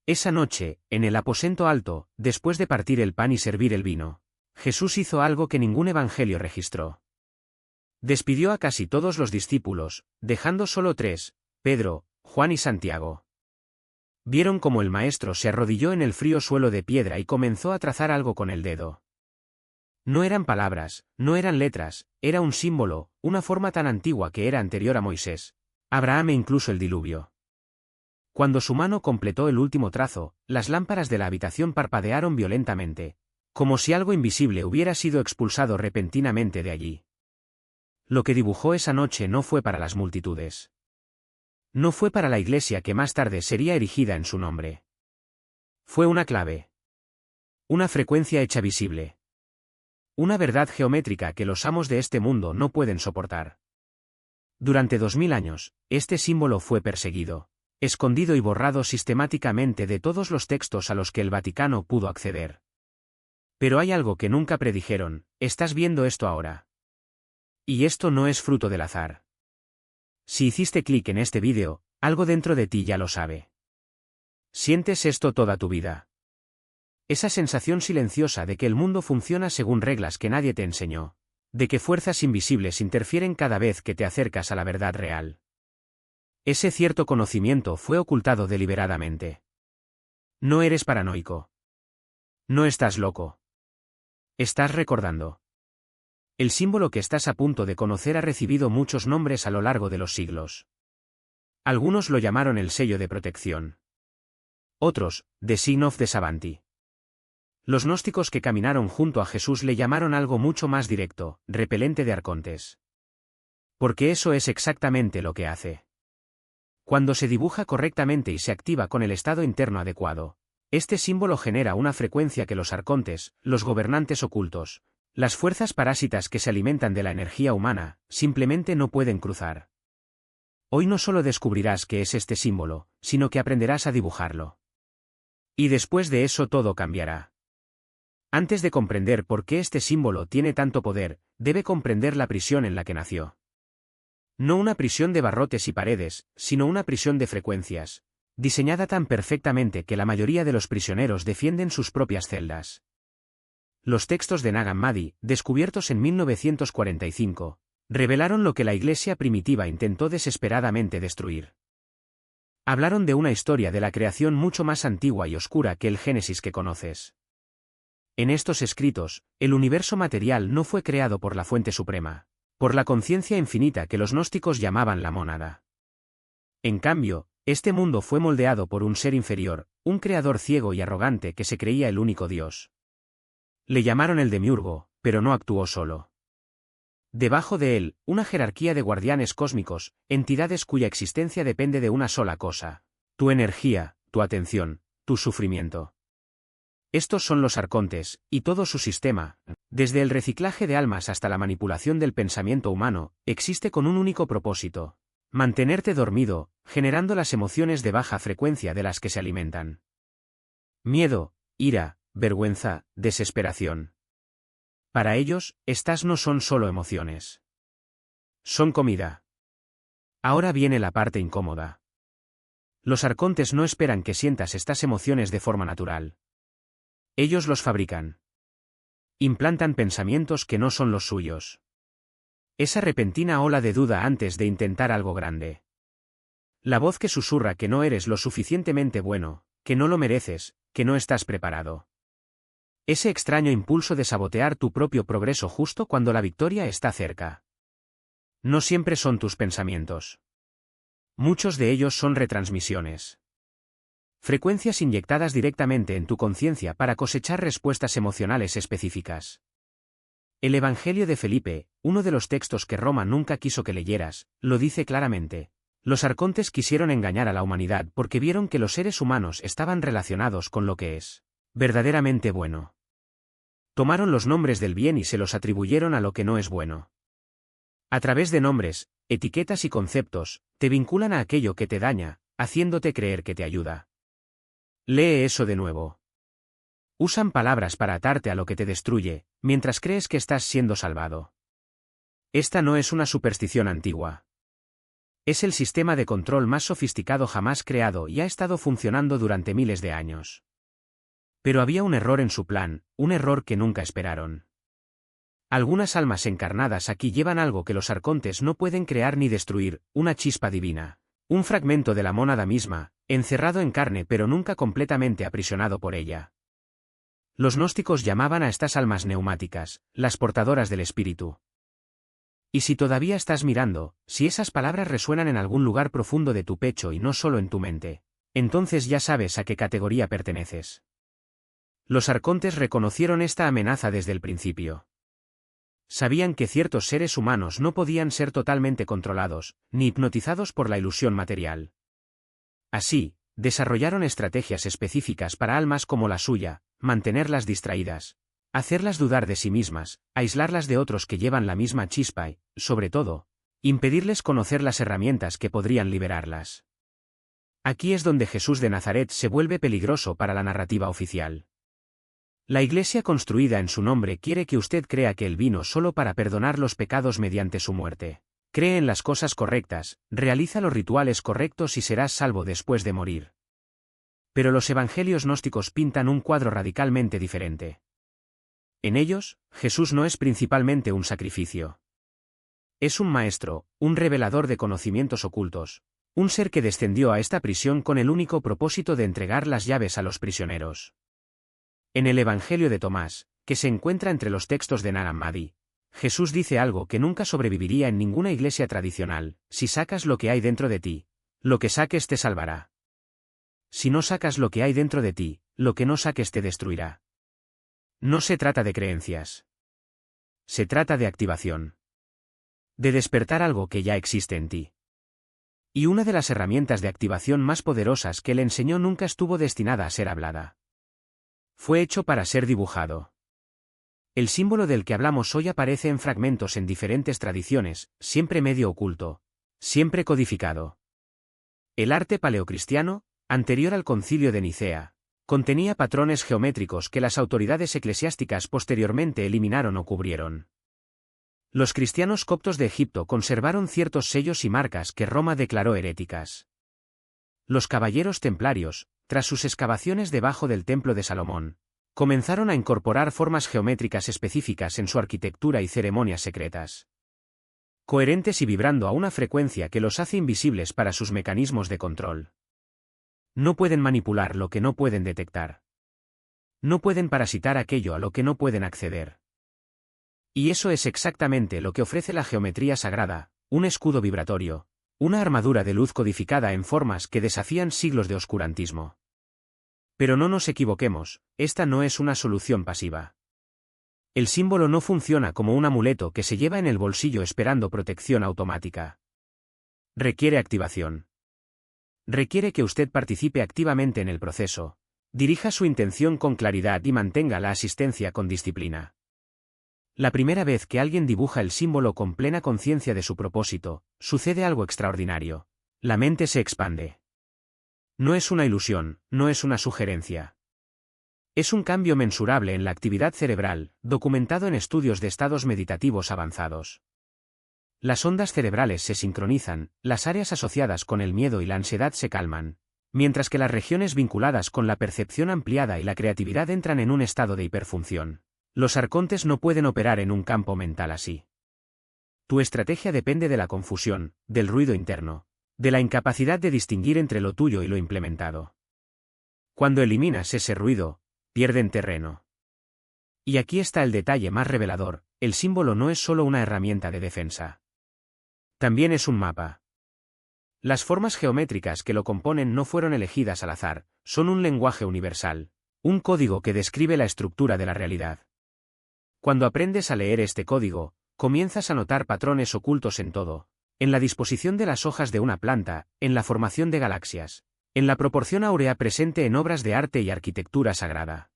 Esa noche, en el aposento alto, después de partir el pan y servir el vino, Jesús hizo algo que ningún evangelio registró. Despidió a casi todos los discípulos, dejando solo 3, Pedro, Juan y Santiago. Vieron cómo el maestro se arrodilló en el frío suelo de piedra y comenzó a trazar algo con el dedo. No eran palabras, no eran letras, era un símbolo, una forma tan antigua que era anterior a Moisés, Abraham e incluso el diluvio. Cuando su mano completó el último trazo, las lámparas de la habitación parpadearon violentamente, como si algo invisible hubiera sido expulsado repentinamente de allí. Lo que dibujó esa noche no fue para las multitudes. No fue para la iglesia que más tarde sería erigida en su nombre. Fue una clave. Una frecuencia hecha visible. Una verdad geométrica que los amos de este mundo no pueden soportar. Durante 2000 años, este símbolo fue perseguido, escondido y borrado sistemáticamente de todos los textos a los que el Vaticano pudo acceder. Pero hay algo que nunca predijeron: estás viendo esto ahora. Y esto no es fruto del azar. Si hiciste clic en este vídeo, algo dentro de ti ya lo sabe. Sientes esto toda tu vida. Esa sensación silenciosa de que el mundo funciona según reglas que nadie te enseñó, de que fuerzas invisibles interfieren cada vez que te acercas a la verdad real. Ese cierto conocimiento fue ocultado deliberadamente. No eres paranoico. No estás loco. Estás recordando. El símbolo que estás a punto de conocer ha recibido muchos nombres a lo largo de los siglos. Algunos lo llamaron el sello de protección. Otros, The Sign of the Savanti. Los gnósticos que caminaron junto a Jesús le llamaron algo mucho más directo: repelente de arcontes. Porque eso es exactamente lo que hace. Cuando se dibuja correctamente y se activa con el estado interno adecuado, este símbolo genera una frecuencia que los arcontes, los gobernantes ocultos, las fuerzas parásitas que se alimentan de la energía humana, simplemente no pueden cruzar. Hoy no solo descubrirás qué es este símbolo, sino que aprenderás a dibujarlo. Y después de eso todo cambiará. Antes de comprender por qué este símbolo tiene tanto poder, debe comprender la prisión en la que nació. No una prisión de barrotes y paredes, sino una prisión de frecuencias, diseñada tan perfectamente que la mayoría de los prisioneros defienden sus propias celdas. Los textos de Nag Hammadi, descubiertos en 1945, revelaron lo que la iglesia primitiva intentó desesperadamente destruir. Hablaron de una historia de la creación mucho más antigua y oscura que el Génesis que conoces. En estos escritos, el universo material no fue creado por la fuente suprema, por la conciencia infinita que los gnósticos llamaban la mónada. En cambio, este mundo fue moldeado por un ser inferior, un creador ciego y arrogante que se creía el único Dios. Le llamaron el Demiurgo, pero no actuó solo. Debajo de él, una jerarquía de guardianes cósmicos, entidades cuya existencia depende de una sola cosa: tu energía, tu atención, tu sufrimiento. Estos son los arcontes, y todo su sistema, desde el reciclaje de almas hasta la manipulación del pensamiento humano, existe con un único propósito: mantenerte dormido, generando las emociones de baja frecuencia de las que se alimentan. Miedo, ira, vergüenza, desesperación. Para ellos, estas no son solo emociones. Son comida. Ahora viene la parte incómoda. Los arcontes no esperan que sientas estas emociones de forma natural. Ellos los fabrican. Implantan pensamientos que no son los suyos. Esa repentina ola de duda antes de intentar algo grande. La voz que susurra que no eres lo suficientemente bueno, que no lo mereces, que no estás preparado. Ese extraño impulso de sabotear tu propio progreso justo cuando la victoria está cerca. No siempre son tus pensamientos. Muchos de ellos son retransmisiones. Frecuencias inyectadas directamente en tu conciencia para cosechar respuestas emocionales específicas. El Evangelio de Felipe, uno de los textos que Roma nunca quiso que leyeras, lo dice claramente. Los arcontes quisieron engañar a la humanidad porque vieron que los seres humanos estaban relacionados con lo que es verdaderamente bueno. Tomaron los nombres del bien y se los atribuyeron a lo que no es bueno. A través de nombres, etiquetas y conceptos, te vinculan a aquello que te daña, haciéndote creer que te ayuda. Lee eso de nuevo. Usan palabras para atarte a lo que te destruye, mientras crees que estás siendo salvado. Esta no es una superstición antigua. Es el sistema de control más sofisticado jamás creado y ha estado funcionando durante miles de años. Pero había un error en su plan, un error que nunca esperaron. Algunas almas encarnadas aquí llevan algo que los arcontes no pueden crear ni destruir, una chispa divina. Un fragmento de la mónada misma, encerrado en carne pero nunca completamente aprisionado por ella. Los gnósticos llamaban a estas almas neumáticas, las portadoras del espíritu. Y si todavía estás mirando, si esas palabras resuenan en algún lugar profundo de tu pecho y no solo en tu mente, entonces ya sabes a qué categoría perteneces. Los arcontes reconocieron esta amenaza desde el principio. Sabían que ciertos seres humanos no podían ser totalmente controlados, ni hipnotizados por la ilusión material. Así, desarrollaron estrategias específicas para almas como la suya, mantenerlas distraídas, hacerlas dudar de sí mismas, aislarlas de otros que llevan la misma chispa y, sobre todo, impedirles conocer las herramientas que podrían liberarlas. Aquí es donde Jesús de Nazaret se vuelve peligroso para la narrativa oficial. La Iglesia construida en su nombre quiere que usted crea que Él vino solo para perdonar los pecados mediante su muerte. Cree en las cosas correctas, realiza los rituales correctos y serás salvo después de morir. Pero los evangelios gnósticos pintan un cuadro radicalmente diferente. En ellos, Jesús no es principalmente un sacrificio. Es un maestro, un revelador de conocimientos ocultos, un ser que descendió a esta prisión con el único propósito de entregar las llaves a los prisioneros. En el Evangelio de Tomás, que se encuentra entre los textos de Nag Hammadi, Jesús dice algo que nunca sobreviviría en ninguna iglesia tradicional: si sacas lo que hay dentro de ti, lo que saques te salvará. Si no sacas lo que hay dentro de ti, lo que no saques te destruirá. No se trata de creencias. Se trata de activación. De despertar algo que ya existe en ti. Y una de las herramientas de activación más poderosas que Él enseñó nunca estuvo destinada a ser hablada. Fue hecho para ser dibujado. El símbolo del que hablamos hoy aparece en fragmentos en diferentes tradiciones, siempre medio oculto, siempre codificado. El arte paleocristiano, anterior al Concilio de Nicea, contenía patrones geométricos que las autoridades eclesiásticas posteriormente eliminaron o cubrieron. Los cristianos coptos de Egipto conservaron ciertos sellos y marcas que Roma declaró heréticas. Los caballeros templarios, tras sus excavaciones debajo del Templo de Salomón, comenzaron a incorporar formas geométricas específicas en su arquitectura y ceremonias secretas. Coherentes y vibrando a una frecuencia que los hace invisibles para sus mecanismos de control. No pueden manipular lo que no pueden detectar. No pueden parasitar aquello a lo que no pueden acceder. Y eso es exactamente lo que ofrece la geometría sagrada, un escudo vibratorio, una armadura de luz codificada en formas que desafían siglos de oscurantismo. Pero no nos equivoquemos, esta no es una solución pasiva. El símbolo no funciona como un amuleto que se lleva en el bolsillo esperando protección automática. Requiere activación. Requiere que usted participe activamente en el proceso, dirija su intención con claridad y mantenga la asistencia con disciplina. La primera vez que alguien dibuja el símbolo con plena conciencia de su propósito, sucede algo extraordinario. La mente se expande. No es una ilusión, no es una sugerencia. Es un cambio mensurable en la actividad cerebral, documentado en estudios de estados meditativos avanzados. Las ondas cerebrales se sincronizan, las áreas asociadas con el miedo y la ansiedad se calman, mientras que las regiones vinculadas con la percepción ampliada y la creatividad entran en un estado de hiperfunción. Los arcontes no pueden operar en un campo mental así. Tu estrategia depende de la confusión, del ruido interno, de la incapacidad de distinguir entre lo tuyo y lo implementado. Cuando eliminas ese ruido, pierden terreno. Y aquí está el detalle más revelador: el símbolo no es solo una herramienta de defensa. También es un mapa. Las formas geométricas que lo componen no fueron elegidas al azar, son un lenguaje universal, un código que describe la estructura de la realidad. Cuando aprendes a leer este código, comienzas a notar patrones ocultos en todo, en la disposición de las hojas de una planta, en la formación de galaxias, en la proporción áurea presente en obras de arte y arquitectura sagrada.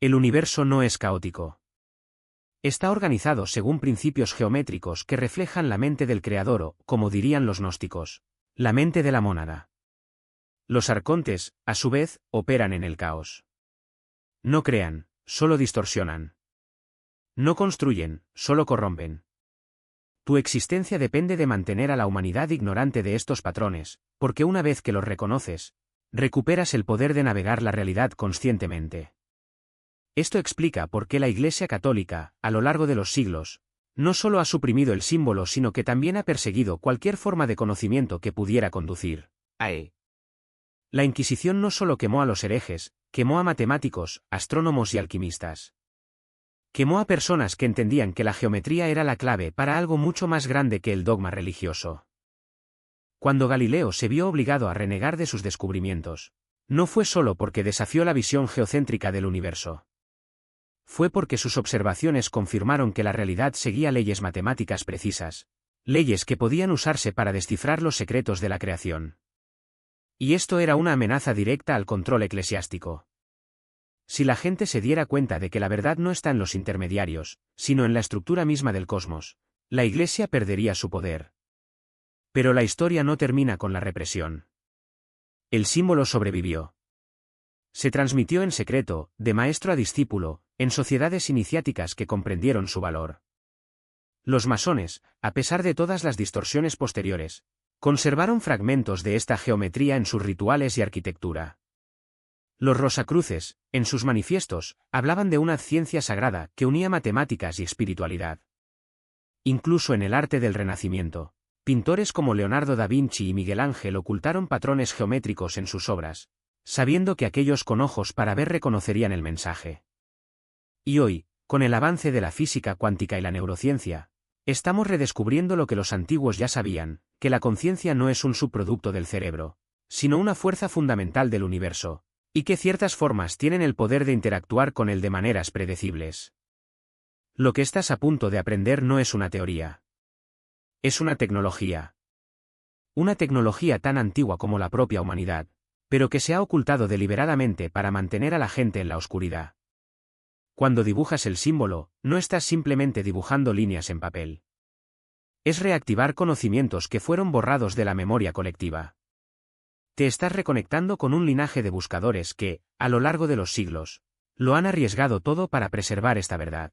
El universo no es caótico. Está organizado según principios geométricos que reflejan la mente del creador o, como dirían los gnósticos, la mente de la mónada. Los arcontes, a su vez, operan en el caos. No crean, solo distorsionan. No construyen, solo corrompen. Tu existencia depende de mantener a la humanidad ignorante de estos patrones, porque una vez que los reconoces, recuperas el poder de navegar la realidad conscientemente. Esto explica por qué la Iglesia Católica, a lo largo de los siglos, no solo ha suprimido el símbolo sino que también ha perseguido cualquier forma de conocimiento que pudiera conducir a él. La Inquisición no solo quemó a los herejes, quemó a matemáticos, astrónomos y alquimistas. Quemó a personas que entendían que la geometría era la clave para algo mucho más grande que el dogma religioso. Cuando Galileo se vio obligado a renegar de sus descubrimientos, no fue solo porque desafió la visión geocéntrica del universo. Fue porque sus observaciones confirmaron que la realidad seguía leyes matemáticas precisas, leyes que podían usarse para descifrar los secretos de la creación. Y esto era una amenaza directa al control eclesiástico. Si la gente se diera cuenta de que la verdad no está en los intermediarios, sino en la estructura misma del cosmos, la Iglesia perdería su poder. Pero la historia no termina con la represión. El símbolo sobrevivió. Se transmitió en secreto, de maestro a discípulo, en sociedades iniciáticas que comprendieron su valor. Los masones, a pesar de todas las distorsiones posteriores, conservaron fragmentos de esta geometría en sus rituales y arquitectura. Los Rosacruces, en sus manifiestos, hablaban de una ciencia sagrada que unía matemáticas y espiritualidad. Incluso en el arte del Renacimiento, pintores como Leonardo da Vinci y Miguel Ángel ocultaron patrones geométricos en sus obras, sabiendo que aquellos con ojos para ver reconocerían el mensaje. Y hoy, con el avance de la física cuántica y la neurociencia, estamos redescubriendo lo que los antiguos ya sabían, que la conciencia no es un subproducto del cerebro, sino una fuerza fundamental del universo, y que ciertas formas tienen el poder de interactuar con él de maneras predecibles. Lo que estás a punto de aprender no es una teoría. Es una tecnología. Una tecnología tan antigua como la propia humanidad, pero que se ha ocultado deliberadamente para mantener a la gente en la oscuridad. Cuando dibujas el símbolo, no estás simplemente dibujando líneas en papel. Es reactivar conocimientos que fueron borrados de la memoria colectiva. Te estás reconectando con un linaje de buscadores que, a lo largo de los siglos, lo han arriesgado todo para preservar esta verdad.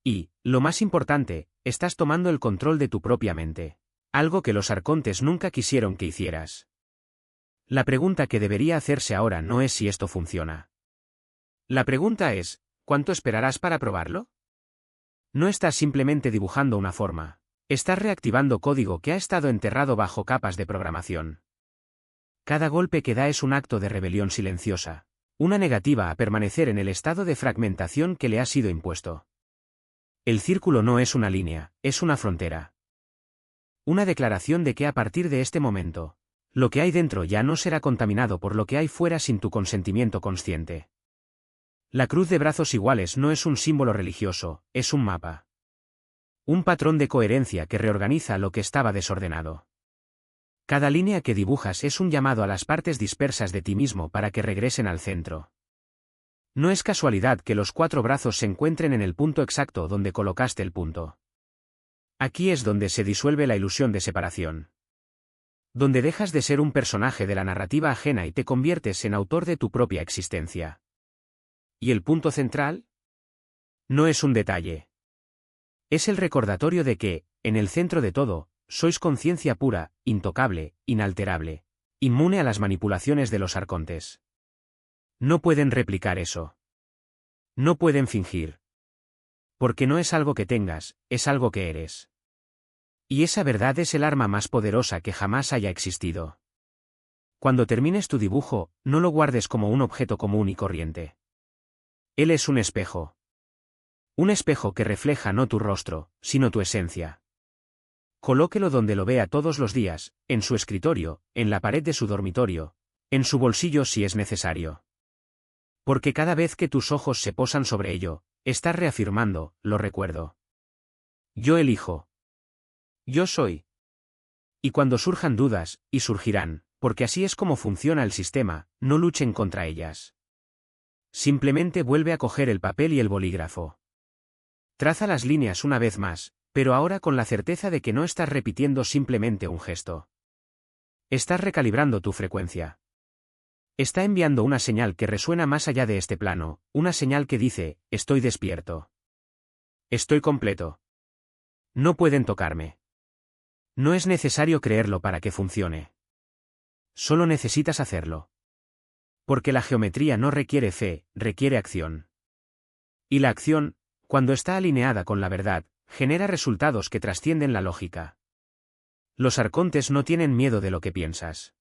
Y, lo más importante, estás tomando el control de tu propia mente, algo que los arcontes nunca quisieron que hicieras. La pregunta que debería hacerse ahora no es si esto funciona. La pregunta es, ¿cuánto esperarás para probarlo? No estás simplemente dibujando una forma, estás reactivando código que ha estado enterrado bajo capas de programación. Cada golpe que da es un acto de rebelión silenciosa, una negativa a permanecer en el estado de fragmentación que le ha sido impuesto. El círculo no es una línea, es una frontera. Una declaración de que a partir de este momento, lo que hay dentro ya no será contaminado por lo que hay fuera sin tu consentimiento consciente. La cruz de brazos iguales no es un símbolo religioso, es un mapa. Un patrón de coherencia que reorganiza lo que estaba desordenado. Cada línea que dibujas es un llamado a las partes dispersas de ti mismo para que regresen al centro. No es casualidad que los 4 brazos se encuentren en el punto exacto donde colocaste el punto. Aquí es donde se disuelve la ilusión de separación. Donde dejas de ser un personaje de la narrativa ajena y te conviertes en autor de tu propia existencia. ¿Y el punto central? No es un detalle. Es el recordatorio de que, en el centro de todo, sois conciencia pura, intocable, inalterable, inmune a las manipulaciones de los arcontes. No pueden replicar eso. No pueden fingir. Porque no es algo que tengas, es algo que eres. Y esa verdad es el arma más poderosa que jamás haya existido. Cuando termines tu dibujo, no lo guardes como un objeto común y corriente. Él es un espejo. Un espejo que refleja no tu rostro, sino tu esencia. Colóquelo donde lo vea todos los días, en su escritorio, en la pared de su dormitorio, en su bolsillo si es necesario. Porque cada vez que tus ojos se posan sobre ello, estás reafirmando, lo recuerdo. Yo elijo. Yo soy. Y cuando surjan dudas, y surgirán, porque así es como funciona el sistema, no luchen contra ellas. Simplemente vuelve a coger el papel y el bolígrafo. Traza las líneas una vez más, pero ahora con la certeza de que no estás repitiendo simplemente un gesto. Estás recalibrando tu frecuencia. Está enviando una señal que resuena más allá de este plano, una señal que dice, estoy despierto. Estoy completo. No pueden tocarme. No es necesario creerlo para que funcione. Solo necesitas hacerlo. Porque la geometría no requiere fe, requiere acción. Y la acción, cuando está alineada con la verdad, genera resultados que trascienden la lógica. Los arcontes no tienen miedo de lo que piensas.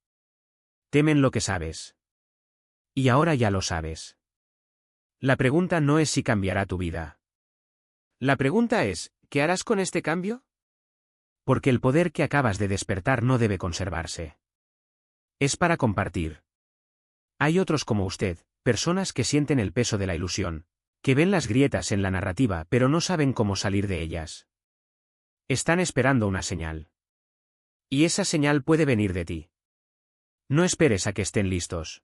Temen lo que sabes. Y ahora ya lo sabes. La pregunta no es si cambiará tu vida. La pregunta es, ¿qué harás con este cambio? Porque el poder que acabas de despertar no debe conservarse. Es para compartir. Hay otros como usted, personas que sienten el peso de la ilusión, que ven las grietas en la narrativa pero no saben cómo salir de ellas. Están esperando una señal. Y esa señal puede venir de ti. No esperes a que estén listos.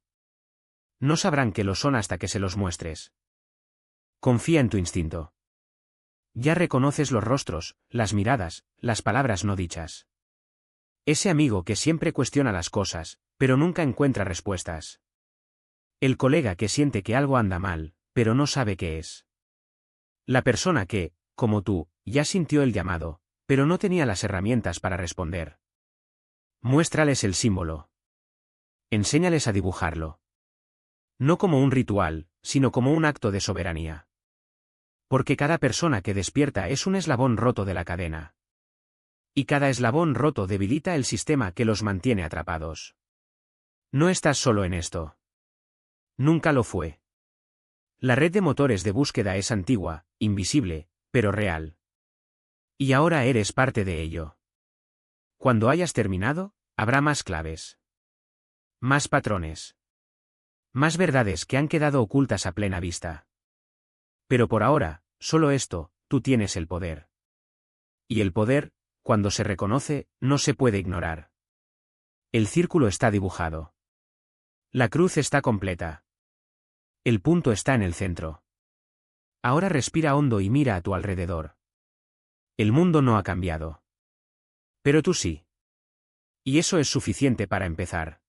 No sabrán que lo son hasta que se los muestres. Confía en tu instinto. Ya reconoces los rostros, las miradas, las palabras no dichas. Ese amigo que siempre cuestiona las cosas, pero nunca encuentra respuestas. El colega que siente que algo anda mal, pero no sabe qué es. La persona que, como tú, ya sintió el llamado, pero no tenía las herramientas para responder. Muéstrales el símbolo. Enséñales a dibujarlo. No como un ritual, sino como un acto de soberanía. Porque cada persona que despierta es un eslabón roto de la cadena. Y cada eslabón roto debilita el sistema que los mantiene atrapados. No estás solo en esto. Nunca lo fue. La red de motores de búsqueda es antigua, invisible, pero real. Y ahora eres parte de ello. Cuando hayas terminado, habrá más claves. Más patrones. Más verdades que han quedado ocultas a plena vista. Pero por ahora, solo esto, tú tienes el poder. Y el poder, cuando se reconoce, no se puede ignorar. El círculo está dibujado. La cruz está completa. El punto está en el centro. Ahora respira hondo y mira a tu alrededor. El mundo no ha cambiado. Pero tú sí. Y eso es suficiente para empezar.